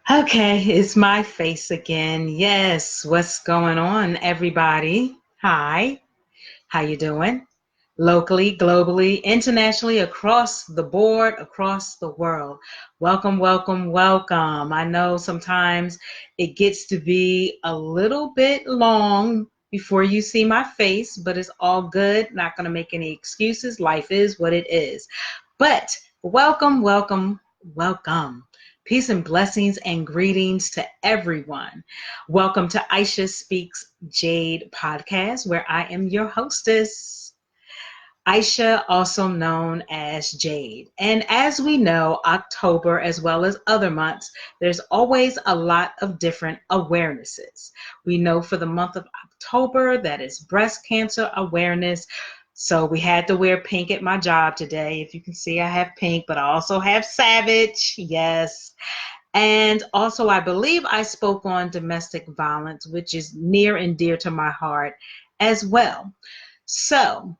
Okay, it's my face again. Yes, what's going on, everybody? Hi, how you doing? Locally, globally, internationally, across the board, across the world. Welcome, welcome, welcome. I know sometimes it gets to be a little bit long before you see my face, but it's all good. Not going to make any excuses. Life is what it is. But welcome, welcome, welcome. Peace and blessings and greetings to everyone. Welcome to Aisha Speaks Jade podcast, where I am your hostess. Aisha, also known as Jade. And as we know, October, as well as other months, there's always a lot of different awarenesses. We know for the month of October, that is breast cancer awareness. So we had to wear pink at my job today. If you can see, I have pink, but I also have savage. Yes. And also, I believe I spoke on domestic violence, which is near and dear to my heart as well. So,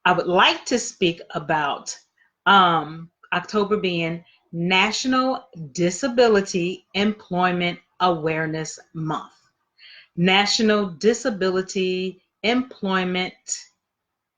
I would like to speak about October being National Disability Employment Awareness Month. National Disability Employment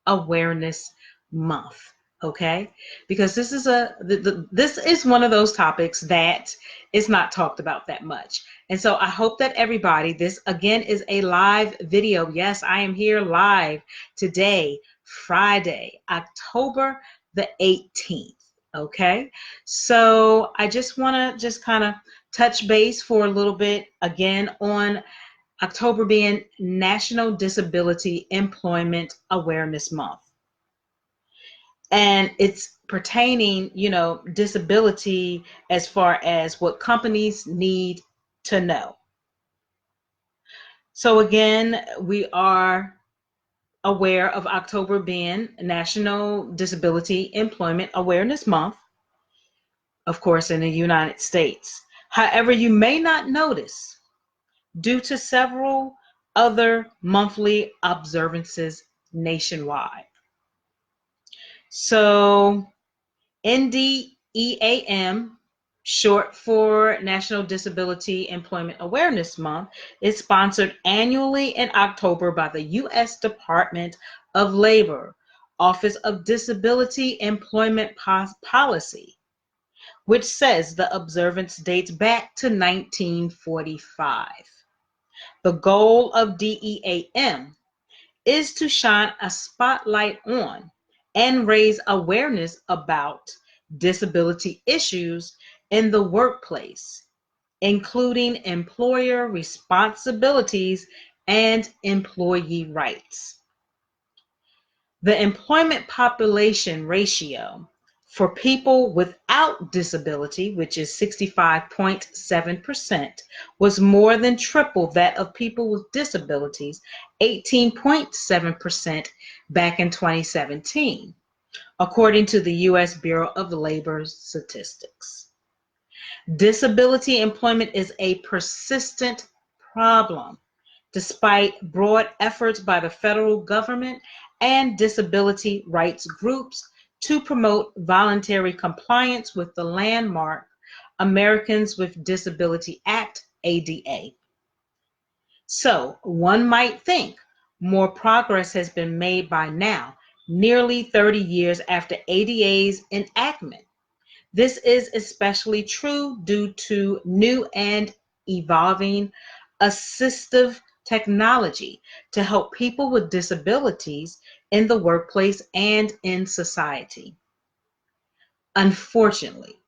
Awareness Month. Okay, because this is one of those topics that is not talked about that much, and so I hope that everybody. This again is a live video. Yes, I am here live today, Friday, October the 18th. Okay, so I just want to just kind of touch base for a little bit again on October being National Disability Employment Awareness Month. And it's pertaining, disability as far as what companies need to know. So again, we are aware of October being National Disability Employment Awareness Month, of course, in the United States. However, you may not notice, due to several other monthly observances nationwide. So NDEAM, short for National Disability Employment Awareness Month, is sponsored annually in October by the U.S. Department of Labor, Office of Disability Employment Policy, which says the observance dates back to 1945. The goal of DEAM is to shine a spotlight on and raise awareness about disability issues in the workplace, including employer responsibilities and employee rights. The employment population ratio for people without disability, which is 65.7%, was more than triple that of people with disabilities, 18.7% back in 2017, according to the U.S. Bureau of Labor Statistics. Disability employment is a persistent problem, despite broad efforts by the federal government and disability rights groups to promote voluntary compliance with the landmark Americans with Disability Act, ADA. So one might think more progress has been made by now, nearly 30 years after ADA's enactment. This is especially true due to new and evolving assistive technology to help people with disabilities in the workplace and in society. Unfortunately,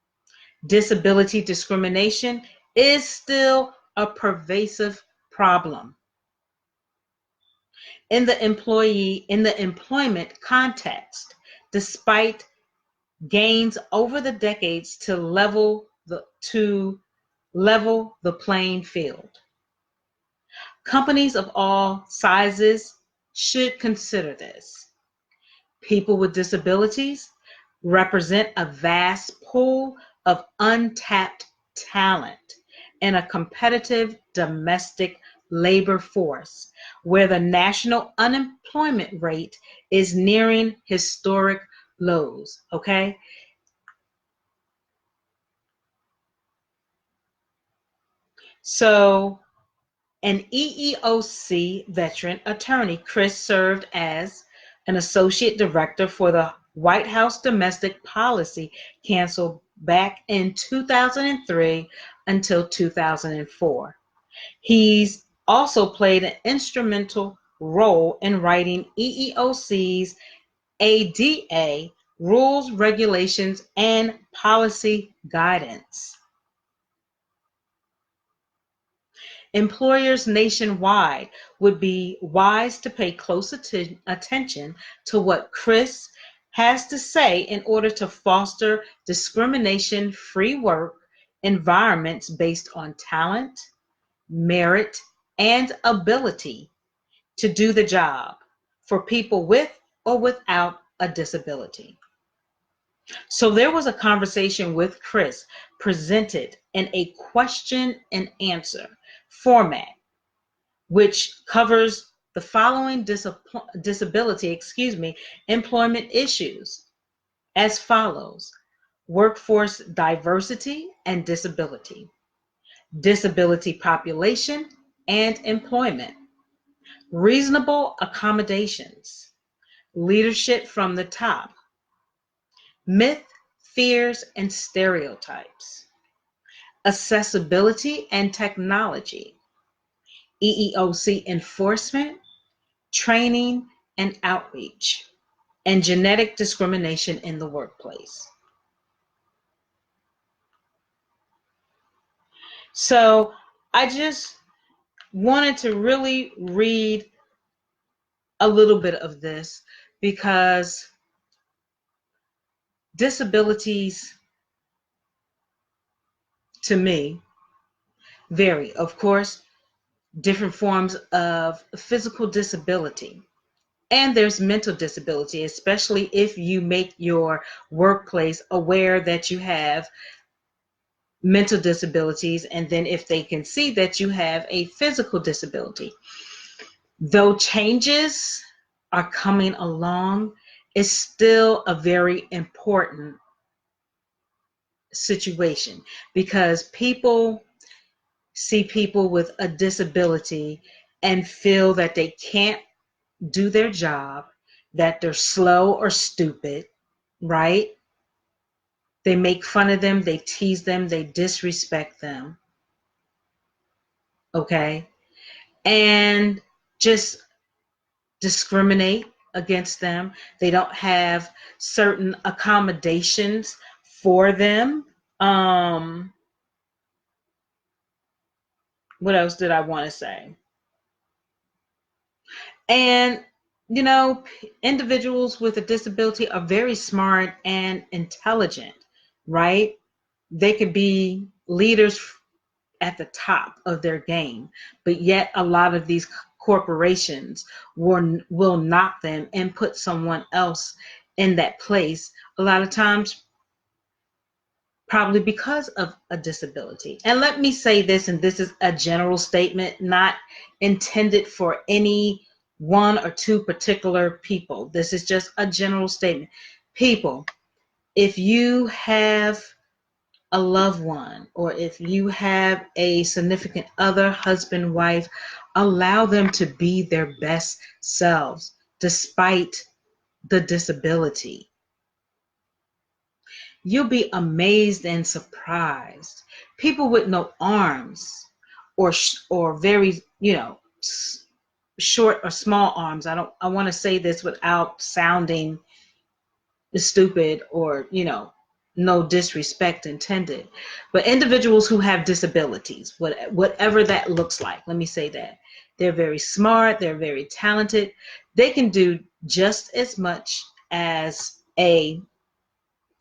disability discrimination is still a pervasive problem in the employment context, despite gains over the decades to level the playing field. Companies of all sizes should consider this. People with disabilities represent a vast pool of untapped talent in a competitive domestic labor force where the national unemployment rate is nearing historic lows, okay? So, an EEOC veteran attorney, Chris served as an associate director for the White House Domestic Policy Council back in 2003 until 2004. He's also played an instrumental role in writing EEOC's ADA rules, regulations, and policy guidance. Employers nationwide would be wise to pay close attention to what Chris has to say in order to foster discrimination-free work environments based on talent, merit, and ability to do the job for people with or without a disability. So there was a conversation with Chris presented in a question and answer format, which covers the following employment issues as follows: workforce diversity and disability, disability population and employment, reasonable accommodations, leadership from the top, myth, fears, and stereotypes, accessibility and technology, EEOC enforcement, training and outreach, and genetic discrimination in the workplace. So I just wanted to really read a little bit of this because disabilities to me vary. Of course, different forms of physical disability. And there's mental disability, especially if you make your workplace aware that you have mental disabilities, and then if they can see that you have a physical disability. Though changes are coming along, it's still a very important situation because people see people with a disability and feel that they can't do their job, that they're slow or stupid, right? They make fun of them, they tease them, they disrespect them, okay? And just discriminate against them. They don't have certain accommodations for them. What else did I want to say? And, you know, individuals with a disability are very smart and intelligent, right? They could be leaders at the top of their game, but yet a lot of these corporations will knock them and put someone else in that place, a lot of times probably because of a disability. And let me say this, and this is a general statement, not intended for any one or two particular people. This is just a general statement. People, if you have a loved one, or if you have a significant other, husband, wife, allow them to be their best selves despite the disability. You'll be amazed and surprised. People with no arms or very, short or small arms. I want to say this without sounding stupid or, no disrespect intended, but individuals who have disabilities, whatever that looks like, let me say that. They're very smart, they're very talented. They can do just as much as a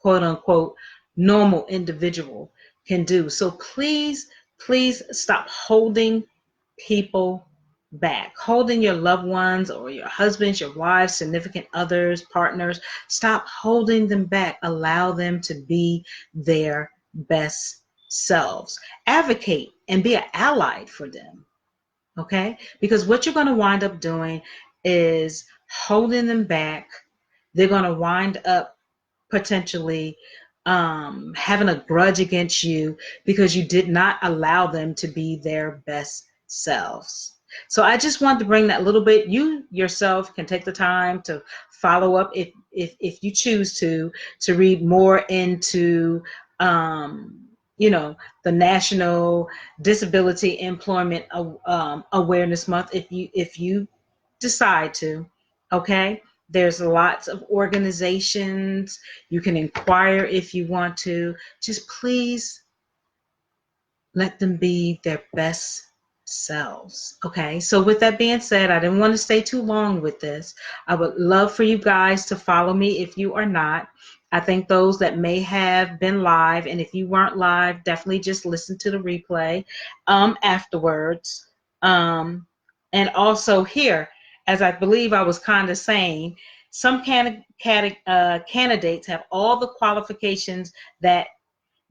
quote unquote normal individual can do. So please, please stop holding people back, holding your loved ones or your husbands, your wives, significant others, partners. Stop holding them back. Allow them to be their best selves. Advocate and be an ally for them, okay? Because what you're going to wind up doing is holding them back. They're going to wind up potentially having a grudge against you because you did not allow them to be their best selves. So I just wanted to bring that little bit. You yourself can take the time to follow up if you choose to read more into the National Disability Employment Awareness Month if you decide to. Okay, there's lots of organizations. You can inquire if you want to. Just please let them be their best selves. Okay, so with that being said, I didn't want to stay too long with this. I would love for you guys to follow me if you are not. I think those that may have been live, and if you weren't live, definitely just listen to the replay afterwards. And also here, as I believe I was kind of saying, some candidates have all the qualifications that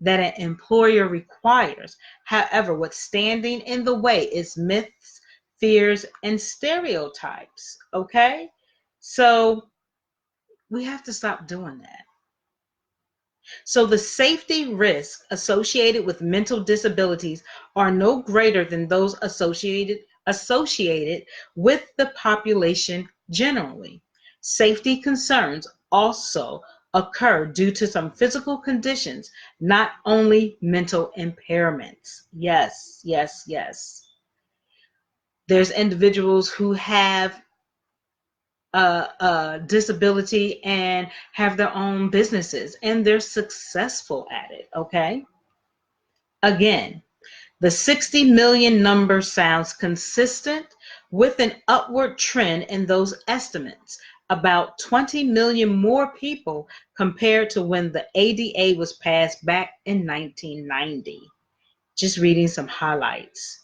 an employer requires. However, what's standing in the way is myths, fears, and stereotypes. Okay? So we have to stop doing that. So the safety risks associated with mental disabilities are no greater than those associated with the population generally. Safety concerns also occur due to some physical conditions, not only mental impairments. Yes, yes, yes. There's individuals who have disability and have their own businesses and they're successful at it. Okay. Again, the 60 million number sounds consistent with an upward trend in those estimates, about 20 million more people compared to when the ADA was passed back in 1990. Just reading some highlights.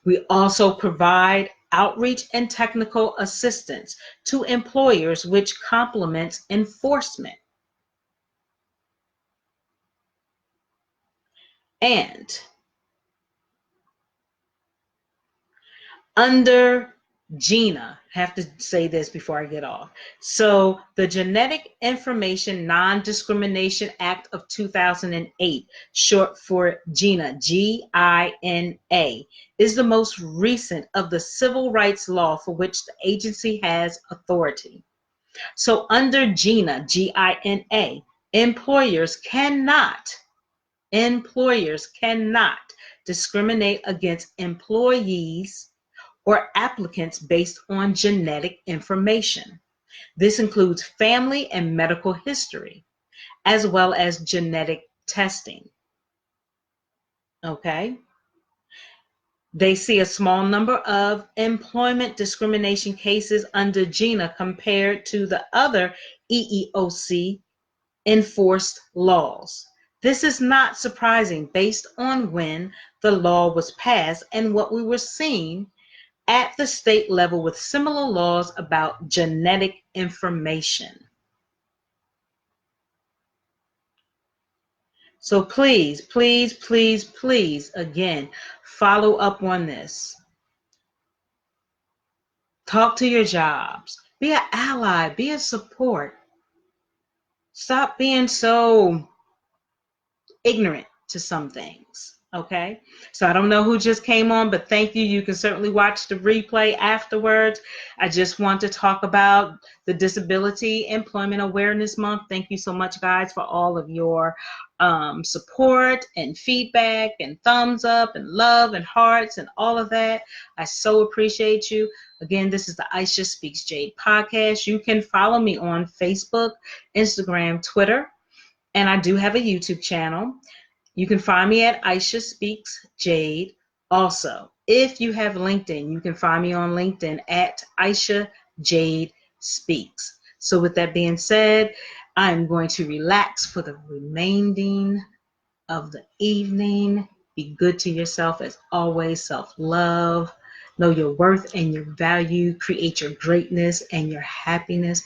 We also provide outreach and technical assistance to employers, which complements enforcement. And under GINA, have to say this before I get off. So the Genetic Information Non-Discrimination Act of 2008, short for GINA, G-I-N-A, is the most recent of the civil rights law for which the agency has authority. So under GINA, G-I-N-A, employers cannot discriminate against employees or applicants based on genetic information. This includes family and medical history, as well as genetic testing. Okay? They see a small number of employment discrimination cases under GINA compared to the other EEOC enforced laws. This is not surprising based on when the law was passed and what we were seeing at the state level with similar laws about genetic information. So please, please, please, please, again, follow up on this. Talk to your jobs. Be an ally. Be a support. Stop being so ignorant to some things. Okay, so I don't know who just came on, but thank you. You can certainly watch the replay afterwards. I just want to talk about the Disability Employment Awareness Month. Thank you so much, guys, for all of your support and feedback and thumbs up and love and hearts and all of that. I so appreciate you. Again, this is the Aisha Speaks Jade podcast. You can follow me on Facebook, Instagram, Twitter, and I do have a YouTube channel. You can find me at Aisha Speaks Jade. Also, if you have LinkedIn, you can find me on LinkedIn at Aisha Jade Speaks. So with that being said, I'm going to relax for the remaining of the evening. Be good to yourself as always. Self-love. Know your worth and your value. Create your greatness and your happiness.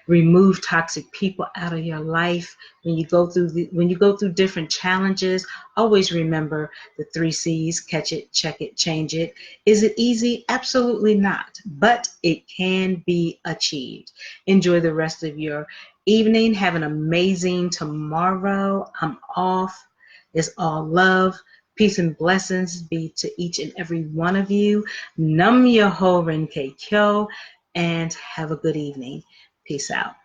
Remove toxic people out of your life. When you go through different challenges, always remember the 3 C's: catch it, check it, change it. Is it easy? Absolutely not, but it can be achieved. Enjoy the rest of your evening. Have an amazing tomorrow. I'm off. It's all love. Peace and blessings be to each and every one of you. Nam Myoho Renge Kyo, and have a good evening. Peace out.